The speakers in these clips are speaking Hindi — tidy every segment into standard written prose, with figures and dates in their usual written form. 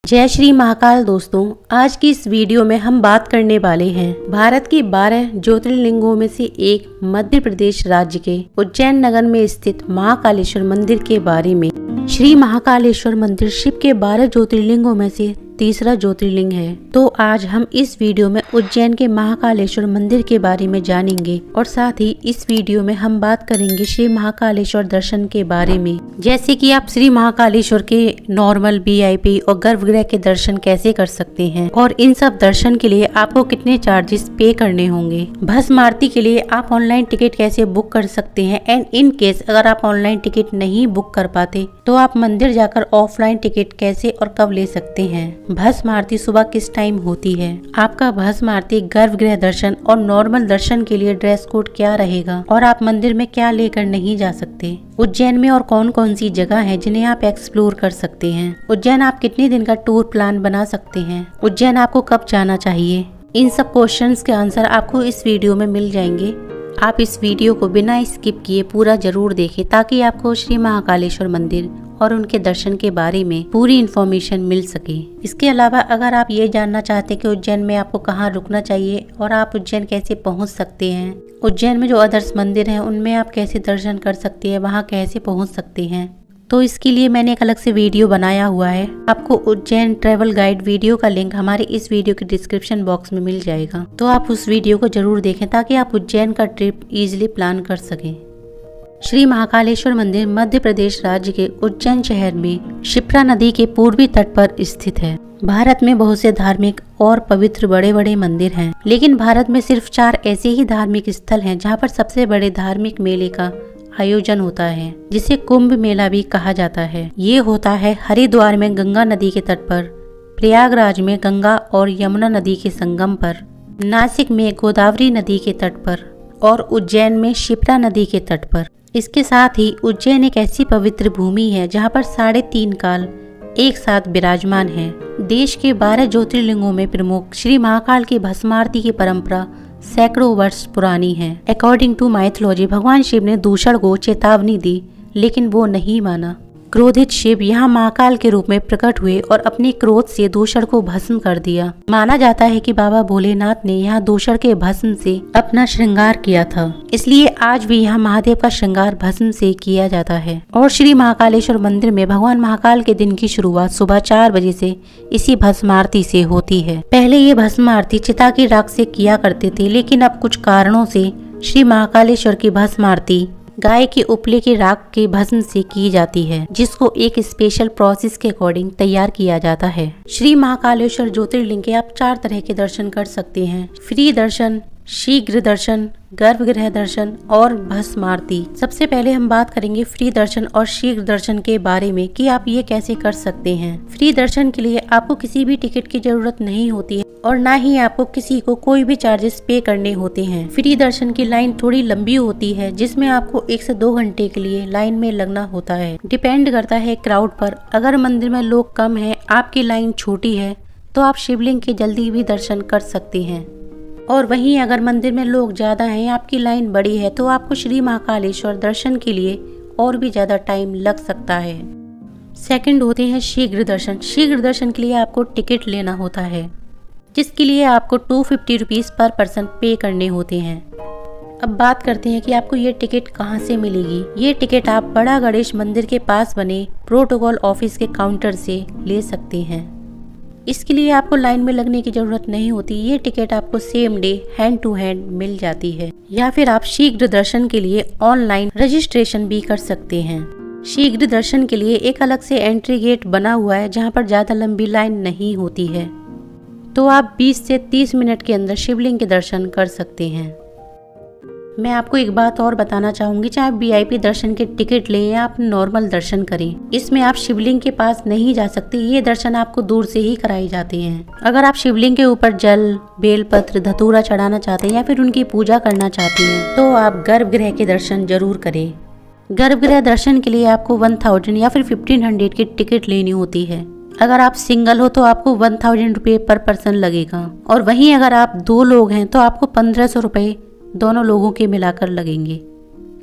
जय श्री महाकाल दोस्तों, आज की इस वीडियो में हम बात करने वाले हैं भारत की 12 ज्योतिर्लिंगों में से एक मध्य प्रदेश राज्य के उज्जैन नगर में स्थित महाकालेश्वर मंदिर के बारे में। श्री महाकालेश्वर मंदिर शिव के 12 ज्योतिर्लिंगों में से तीसरा ज्योतिर्लिंग है। तो आज हम इस वीडियो में उज्जैन के महाकालेश्वर मंदिर के बारे में जानेंगे और साथ ही इस वीडियो में हम बात करेंगे श्री महाकालेश्वर दर्शन के बारे में, जैसे कि आप श्री महाकालेश्वर के नॉर्मल, वीआईपी और गर्भगृह के दर्शन कैसे कर सकते हैं और इन सब दर्शन के लिए आपको कितने चार्जेस पे करने होंगे। भस्म आरती के लिए आप ऑनलाइन टिकट कैसे बुक कर सकते हैं एंड इन केस अगर आप ऑनलाइन टिकट नहीं बुक कर पाते तो आप मंदिर जाकर ऑफलाइन टिकट कैसे और कब ले सकते हैं। भस्म आरती सुबह किस टाइम होती है, आपका भस्म आरती, गर्भगृह दर्शन और नॉर्मल दर्शन के लिए ड्रेस कोड क्या रहेगा और आप मंदिर में क्या लेकर नहीं जा सकते। उज्जैन में और कौन कौन सी जगह है जिन्हें आप एक्सप्लोर कर सकते हैं। उज्जैन आप कितने दिन का टूर प्लान बना सकते हैं। उज्जैन आपको कब जाना चाहिए। इन सब क्वेश्चंस के आंसर आपको इस वीडियो में मिल जाएंगे। आप इस वीडियो को बिना स्किप किए पूरा जरूर देखें ताकि आपको श्री महाकालेश्वर मंदिर और उनके दर्शन के बारे में पूरी इन्फॉर्मेशन मिल सके। इसके अलावा अगर आप ये जानना चाहते हैं कि उज्जैन में आपको कहाँ रुकना चाहिए और आप उज्जैन कैसे पहुँच सकते हैं, उज्जैन में जो अदर्स मंदिर हैं उनमें आप कैसे दर्शन कर सकते हैं, वहाँ कैसे पहुँच सकते हैं, तो इसके लिए मैंने एक अलग से वीडियो बनाया हुआ है। आपको उज्जैन ट्रैवल गाइड वीडियो का लिंक हमारे इस वीडियो के डिस्क्रिप्शन बॉक्स में मिल जाएगा, तो आप उस वीडियो को जरूर देखें ताकि आप उज्जैन का ट्रिप इजीली प्लान कर सकें। श्री महाकालेश्वर मंदिर मध्य प्रदेश राज्य के उज्जैन शहर में शिप्रा नदी के पूर्वी तट पर स्थित है। भारत में बहुत से धार्मिक और पवित्र बड़े बड़े मंदिर हैं, लेकिन भारत में सिर्फ 4 ऐसे ही धार्मिक स्थल हैं जहां पर सबसे बड़े धार्मिक मेले का आयोजन होता है, जिसे कुंभ मेला भी कहा जाता है। ये होता है हरिद्वार में गंगा नदी के तट पर, प्रयागराज में गंगा और यमुना नदी के संगम पर, नासिक में गोदावरी नदी के तट पर और उज्जैन में शिप्रा नदी के तट पर। इसके साथ ही उज्जैन एक ऐसी पवित्र भूमि है जहाँ पर 3.5 काल एक साथ विराजमान है। देश के 12 ज्योतिर्लिंगों में प्रमुख श्री महाकाल की भस्म आरती की परंपरा सैकड़ों वर्ष पुरानी है। अकॉर्डिंग टू माइथोलॉजी, भगवान शिव ने दूषण को चेतावनी दी, लेकिन वो नहीं माना। क्रोधित शिव यहाँ महाकाल के रूप में प्रकट हुए और अपने क्रोध से दूषण को भस्म कर दिया। माना जाता है कि बाबा भोलेनाथ ने यहाँ दूषण के भस्म से अपना श्रृंगार किया था, इसलिए आज भी यहाँ महादेव का श्रृंगार भस्म से किया जाता है। और श्री महाकालेश्वर मंदिर में भगवान महाकाल के दिन की शुरुआत सुबह 4 बजे से इसी भस्म आरती से होती है। पहले ये भस्म आरती चिता की राख से किया करते थे, लेकिन अब कुछ कारणों से श्री महाकालेश्वर की भस्म आरती गाय के उपले की राख के भस्म से की जाती है, जिसको एक स्पेशल प्रोसेस के अकॉर्डिंग तैयार किया जाता है। श्री महाकालेश्वर ज्योतिर्लिंग के आप 4 तरह के दर्शन कर सकते हैं: फ्री दर्शन, शीघ्र दर्शन, गर्भगृह दर्शन और भस्म आरती। सबसे पहले हम बात करेंगे फ्री दर्शन और शीघ्र दर्शन के बारे में कि आप ये कैसे कर सकते हैं। फ्री दर्शन के लिए आपको किसी भी टिकट की जरूरत नहीं होती है और ना ही आपको किसी को कोई भी चार्जेस पे करने होते हैं। फ्री दर्शन की लाइन थोड़ी लंबी होती है, जिसमें आपको 1 से 2 घंटे के लिए लाइन में लगना होता है। डिपेंड करता है क्राउड पर। अगर मंदिर में लोग कम हैं, आपकी लाइन छोटी है, तो आप शिवलिंग के जल्दी भी दर्शन कर सकते हैं। और वहीं अगर मंदिर में लोग ज्यादा हैं, आपकी लाइन बड़ी है, तो आपको श्री महाकालेश्वर दर्शन के लिए और भी ज्यादा टाइम लग सकता है। सेकंड होते हैं शीघ्र दर्शन। शीघ्र दर्शन के लिए आपको टिकट लेना होता है, जिसके लिए आपको 250 रुपीज पर पर्सन पे करने होते हैं। अब बात करते हैं कि आपको ये टिकट कहाँ से मिलेगी। ये टिकट आप बड़ा गणेश मंदिर के पास बने प्रोटोकॉल ऑफिस के काउंटर से ले सकते हैं। इसके लिए आपको लाइन में लगने की जरूरत नहीं होती। ये टिकट आपको same day hand to hand मिल जाती है। या फिर आप शीघ्र दर्शन के लिए ऑनलाइन रजिस्ट्रेशन भी कर सकते हैं। शीघ्र दर्शन के लिए एक अलग से एंट्री गेट बना हुआ है, जहाँ पर ज्यादा लंबी लाइन नहीं होती है, तो आप 20 से 30 मिनट के अंदर शिवलिंग के दर्शन कर सकते हैं। मैं आपको एक बात और बताना चाहूंगी, चाहे आप वीआईपी दर्शन के टिकट लें या आप नॉर्मल दर्शन करें, इसमें आप शिवलिंग के पास नहीं जा सकते। ये दर्शन आपको दूर से ही कराए जाते हैं। अगर आप शिवलिंग के ऊपर जल, बेलपत्र, धतूरा चढ़ाना चाहते हैं या फिर उनकी पूजा करना चाहते हैं, तो आप गर्भगृह के दर्शन जरूर करें। गर्भगृह दर्शन के लिए आपको 1000 या फिर 1500 की टिकट लेनी होती है। अगर आप सिंगल हो तो आपको 1000 रुपये पर पर्सन लगेगा, और वहीं अगर आप 2 लोग हैं तो आपको 1500 रुपये दोनों लोगों के मिलाकर लगेंगे।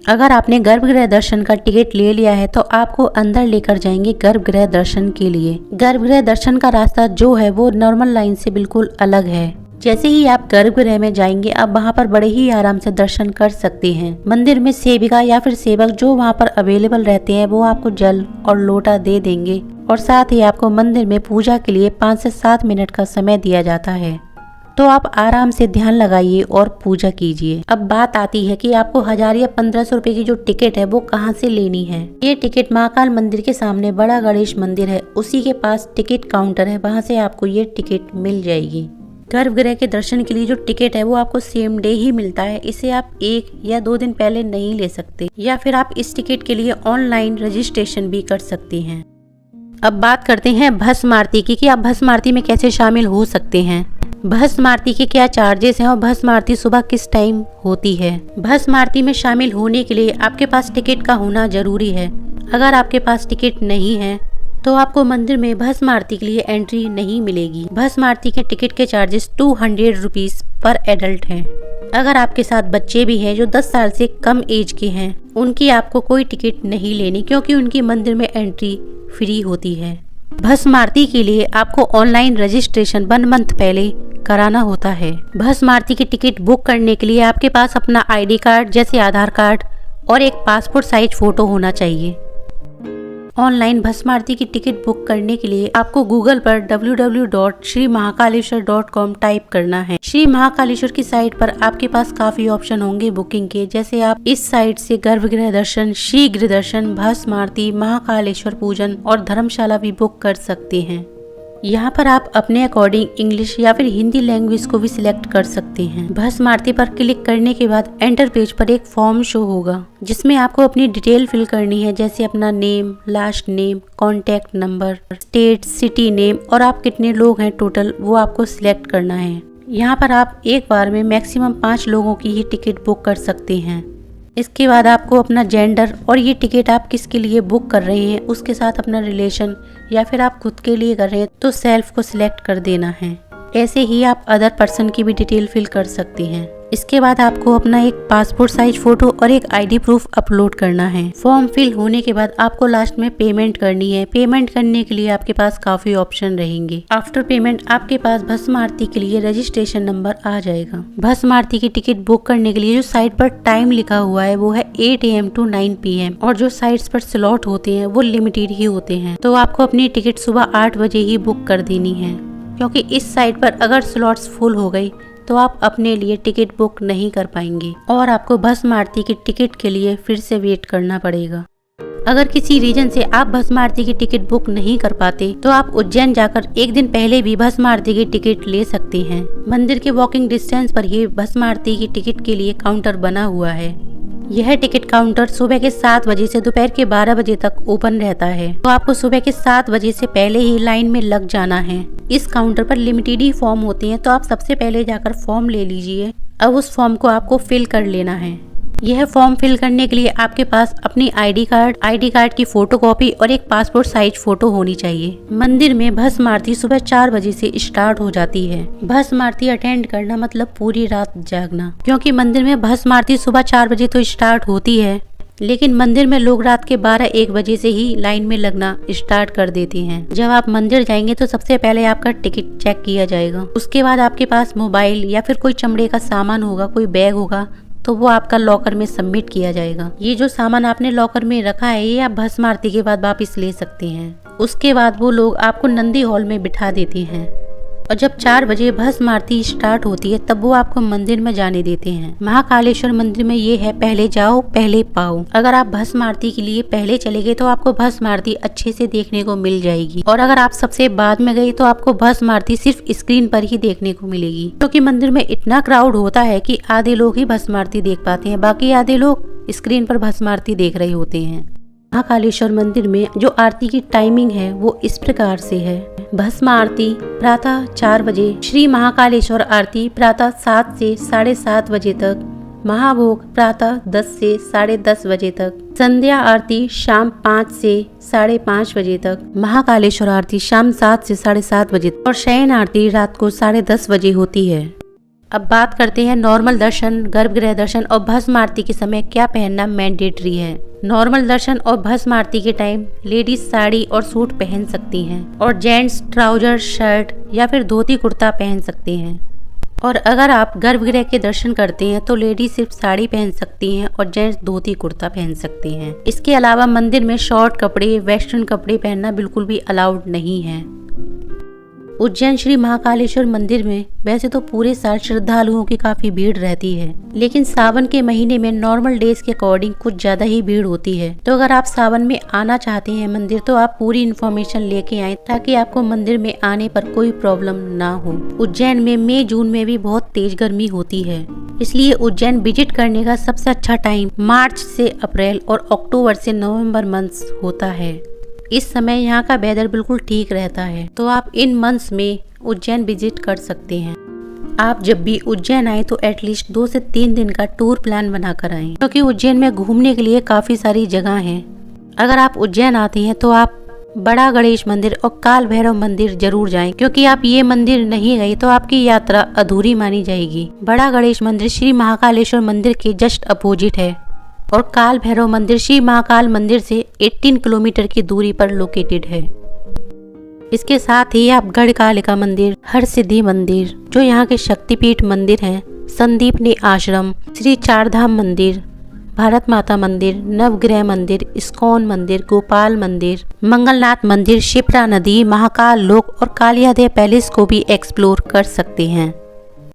अगर आपने गर्भगृह दर्शन का टिकट ले लिया है तो आपको अंदर लेकर जाएंगे गर्भगृह दर्शन के लिए। गर्भगृह दर्शन का रास्ता जो है वो नॉर्मल लाइन से बिल्कुल अलग है। जैसे ही आप गर्भगृह में जाएंगे आप वहाँ पर बड़े ही आराम से दर्शन कर सकते हैं। मंदिर में सेविका या फिर सेवक जो वहाँ पर अवेलेबल रहते हैं वो आपको जल और लोटा दे देंगे और साथ ही आपको मंदिर में पूजा के लिए 5 से 7 मिनट का समय दिया जाता है। तो आप आराम से ध्यान लगाइए और पूजा कीजिए। अब बात आती है कि आपको 1000 या 1500 रुपए की जो टिकट है वो कहाँ से लेनी है। ये टिकट महाकाल मंदिर के सामने बड़ा गणेश मंदिर है, उसी के पास टिकट काउंटर है, वहाँ से आपको ये टिकट मिल जाएगी। गर्भगृह के दर्शन के लिए जो टिकट है वो आपको सेम डे ही मिलता है, इसे आप 1 या 2 दिन पहले नहीं ले सकते, या फिर आप इस टिकट के लिए ऑनलाइन रजिस्ट्रेशन भी कर सकते हैं। अब बात करते हैं भस्म आरती की कि आप भस्म आरती में कैसे शामिल हो सकते हैं। भस्म आरती के क्या चार्जेस हैं और भस्म आरती सुबह किस टाइम होती है। भस्म आरती में शामिल होने के लिए आपके पास टिकट का होना जरूरी है। अगर आपके पास टिकट नहीं है तो आपको मंदिर में भस्म आरती के लिए एंट्री नहीं मिलेगी। भस्म आरती के टिकट के चार्जेस 200 रुपीज पर एडल्ट हैं। अगर आपके साथ बच्चे भी हैं जो 10 साल से कम एज के हैं, उनकी आपको कोई टिकट नहीं लेनी, क्योंकि उनकी मंदिर में एंट्री फ्री होती है। भस्म आरती के लिए आपको ऑनलाइन रजिस्ट्रेशन 1 मंथ पहले कराना होता है। भस्म आरती की टिकट बुक करने के लिए आपके पास अपना ID कार्ड जैसे आधार कार्ड और एक पासपोर्ट साइज फोटो होना चाहिए। ऑनलाइन भस्म आरती की टिकट बुक करने के लिए आपको गूगल पर www.श्रीमहाकालेश्वर.com टाइप करना है। श्री महाकालेश्वर की साइट पर आपके पास काफी ऑप्शन होंगे बुकिंग के, जैसे आप इस साइट से गर्भगृह दर्शन, शीघ्र दर्शन, भस्म आरती, महाकालेश्वर पूजन और धर्मशाला भी बुक कर सकते हैं। यहाँ पर आप अपने अकॉर्डिंग इंग्लिश या फिर हिंदी लैंग्वेज को भी सिलेक्ट कर सकते हैं। भस्म आरती पर क्लिक करने के बाद एंटर पेज पर एक फॉर्म शो होगा जिसमें आपको अपनी डिटेल फिल करनी है, जैसे अपना name, last name, contact number, state, city name और आप कितने लोग हैं टोटल वो आपको सिलेक्ट करना है। यहाँ पर आप एक बार में मैक्सिमम 5 लोगों की ही टिकट बुक कर सकते हैं। इसके बाद आपको अपना जेंडर और ये टिकट आप किसके लिए बुक कर रहे हैं उसके साथ अपना रिलेशन या फिर आप खुद के लिए कर रहे हैं तो सेल्फ को सिलेक्ट कर देना है। ऐसे ही आप अदर पर्सन की भी डिटेल फिल कर सकते हैं। इसके बाद आपको अपना एक पासपोर्ट साइज फोटो और एक ID प्रूफ अपलोड करना है। फॉर्म फिल होने के बाद आपको लास्ट में पेमेंट करनी है। पेमेंट करने के लिए आपके पास काफी ऑप्शन रहेंगे। आफ्टर पेमेंट आपके पास भस्म आरती के लिए रजिस्ट्रेशन नंबर आ जाएगा। भस्म आरती की टिकट बुक करने के लिए जो साइट पर टाइम लिखा हुआ है वो है 8 AM to 9 PM और जो साइट्स पर स्लॉट होते हैं वो लिमिटेड ही होते हैं, तो आपको अपनी टिकट सुबह 8 बजे ही बुक कर देनी है, क्योंकि इस साइट पर अगर स्लॉट्स फुल हो गई तो आप अपने लिए टिकट बुक नहीं कर पाएंगे और आपको भस्म आरती की टिकट के लिए फिर से वेट करना पड़ेगा। अगर किसी रीजन से आप भस्म आरती की टिकट बुक नहीं कर पाते तो आप उज्जैन जाकर एक दिन पहले भी भस्म आरती की टिकट ले सकते हैं। मंदिर के वॉकिंग डिस्टेंस पर ही भस्म आरती की टिकट के लिए काउंटर बना हुआ है। यह टिकट काउंटर सुबह के 7 बजे से दोपहर के 12 बजे तक ओपन रहता है, तो आपको सुबह के 7 बजे से पहले ही लाइन में लग जाना है। इस काउंटर पर लिमिटेड ही फॉर्म होते हैं, तो आप सबसे पहले जाकर फॉर्म ले लीजिए। अब उस फॉर्म को आपको फिल कर लेना है। यह फॉर्म फिल करने के लिए आपके पास अपनी ID कार्ड की फोटोकॉपी और एक पासपोर्ट साइज फोटो होनी चाहिए। मंदिर में भस्म आरती सुबह 4 बजे से स्टार्ट हो जाती है। भस्म आरती अटेंड करना मतलब पूरी रात जागना, क्योंकि मंदिर में भस्म आरती सुबह 4 बजे तो स्टार्ट होती है, लेकिन मंदिर में लोग रात के 12-1 बजे से ही लाइन में लगना स्टार्ट कर देते हैं। जब आप मंदिर जाएंगे तो सबसे पहले आपका टिकट चेक किया जाएगा। उसके बाद आपके पास मोबाइल या फिर कोई चमड़े का सामान होगा, कोई बैग होगा, तो वो आपका लॉकर में सबमिट किया जाएगा। ये जो सामान आपने लॉकर में रखा है ये आप भस्म आरती के बाद वापस ले सकते हैं। उसके बाद वो लोग आपको नंदी हॉल में बिठा देते हैं और जब 4 बजे भस्म आरती स्टार्ट होती है तब वो आपको मंदिर में जाने देते हैं। महाकालेश्वर मंदिर में ये है पहले जाओ पहले पाओ। अगर आप भस्म आरती के लिए पहले चले गए तो आपको भस्म आरती अच्छे से देखने को मिल जाएगी, और अगर आप सबसे बाद में गए तो आपको भस्म आरती सिर्फ स्क्रीन पर ही देखने को मिलेगी, क्योंकि मंदिर में इतना क्राउड होता है कि आधे लोग ही भस्म आरती देख पाते हैं, बाकी आधे लोग स्क्रीन पर भस्म आरती देख रहे होते हैं। महाकालेश्वर मंदिर में जो आरती की टाइमिंग है वो इस प्रकार से है। भस्म आरती प्रातः 4 बजे, श्री महाकालेश्वर आरती प्रातः 7 से 7:30 बजे तक, महाभोग प्रातः 10 से 10:30 बजे तक, संध्या आरती शाम 5 से 5:30 बजे तक, महाकालेश्वर आरती शाम 7 से 7:30 बजे तक और शयन आरती रात को 10:30 बजे होती है। अब बात करते हैं नॉर्मल दर्शन, गर्भगृह दर्शन और भस्म आरती के समय क्या पहनना मैंडेटरी है। नॉर्मल दर्शन और भस्म आरती के टाइम लेडीज साड़ी और सूट पहन सकती हैं और जेंट्स ट्राउजर, शर्ट या फिर धोती कुर्ता पहन सकते हैं। और अगर आप गर्भगृह के दर्शन करते हैं तो लेडीज सिर्फ साड़ी पहन सकती हैं और जेंट्स धोती कुर्ता पहन सकते हैं। इसके अलावा मंदिर में शॉर्ट कपड़े, वेस्टर्न कपड़े पहनना बिल्कुल भी अलाउड नहीं है। उज्जैन श्री महाकालेश्वर मंदिर में वैसे तो पूरे साल श्रद्धालुओं की काफी भीड़ रहती है, लेकिन सावन के महीने में नॉर्मल डेज के अकॉर्डिंग कुछ ज्यादा ही भीड़ होती है। तो अगर आप सावन में आना चाहते हैं मंदिर तो आप पूरी इन्फॉर्मेशन लेके आए ताकि आपको मंदिर में आने पर कोई प्रॉब्लम ना हो। उज्जैन में मई जून में भी बहुत तेज गर्मी होती है, इसलिए उज्जैन विजिट करने का सबसे अच्छा टाइम मार्च से अप्रैल और अक्टूबर से नवम्बर मंथ्स होता है। इस समय यहाँ का वेदर बिल्कुल ठीक रहता है, तो आप इन मंथ्स में उज्जैन विजिट कर सकते हैं। आप जब भी उज्जैन आए तो एटलीस्ट 2 से 3 दिन का टूर प्लान बनाकर आएं, क्योंकि उज्जैन में घूमने के लिए काफ़ी सारी जगह हैं। अगर आप उज्जैन आते हैं तो आप बड़ा गणेश मंदिर और काल भैरव मंदिर जरूर जाएं, क्योंकि आप ये मंदिर नहीं गए तो आपकी यात्रा अधूरी मानी जाएगी। बड़ा गणेश मंदिर श्री महाकालेश्वर मंदिर के जस्ट अपोजिट है और काल भैरव मंदिर श्री महाकाल मंदिर से 18 किलोमीटर की दूरी पर लोकेटेड है। इसके साथ ही आप गढ़कालिका मंदिर, हरसिद्धि मंदिर जो यहाँ के शक्तिपीठ मंदिर हैं, संदीपनी आश्रम, श्री चारधाम मंदिर, भारत माता मंदिर, नवग्रह मंदिर, इस्कॉन मंदिर, गोपाल मंदिर, मंगलनाथ मंदिर, शिप्रा नदी, महाकाल लोक और कालियादेव पैलेस को भी एक्सप्लोर कर सकते हैं।